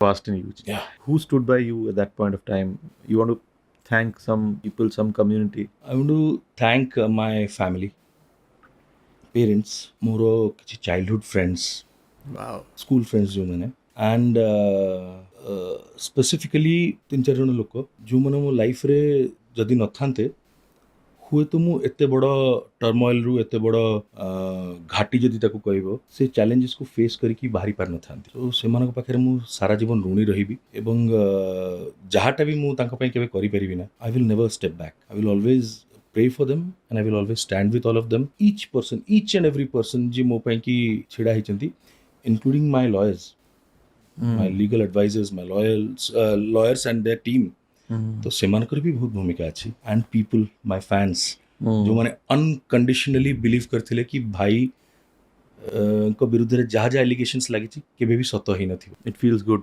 fast and huge. Yeah. Who stood by you at that point of time? You want to thank some people, some community? I want to thank my family, parents, ମୋର କିଛି childhood friends, Wow. School friends ଯେଉଁମାନେ, and specifically 3-4 ଜଣ ଲୋକ ଯେଉଁମାନେ ମୋ ଲାଇଫ୍ରେ ଯଦି ନଥାନ୍ତେ ହୁଏତ ମୁଁ ଏତେ ବଡ଼ ଟର୍ମଏଲ୍ରୁ, ଏତେ ବଡ଼ ଘାଟି ଯଦି ତାକୁ କହିବ, ସେ ଚ୍ୟାଲେଞ୍ଜେସ୍କୁ ଫେସ୍ କରିକି ବାହାରି ପାରିନଥାନ୍ତି। ତ ସେମାନଙ୍କ ପାଖରେ ମୁଁ ସାରା ଜୀବନ ଋଣୀ ରହିବି ଏବଂ ଯାହାଟା ବି ମୁଁ ତାଙ୍କ ପାଇଁ କେବେ କରିପାରିବି ନା, I will never step back. I will always pray for them and I will always stand with all of them. Each and every person ji mo ପାଇଁ କି ଛିଡ଼ା ହେଇଛନ୍ତି, including my lawyers, my legal advisors, my lawyers and their team. तो ସେମାନଙ୍କର ବି ବହୁତ ଭୂମିକା ଅଛି। and people, my fans, ଯେଉଁମାନେ ଅନକଣ୍ଡିସନାଲି ବିଲିଭ୍ କରିଥିଲେ କି ଭାଇ ଙ୍କ ବିରୁଦ୍ଧରେ ଯାହା ଯାହା ଏଲିଗେସନ୍ସ ଲାଗିଛି କେବେ ବି ସତ ହେଇନଥିବ। It feels good.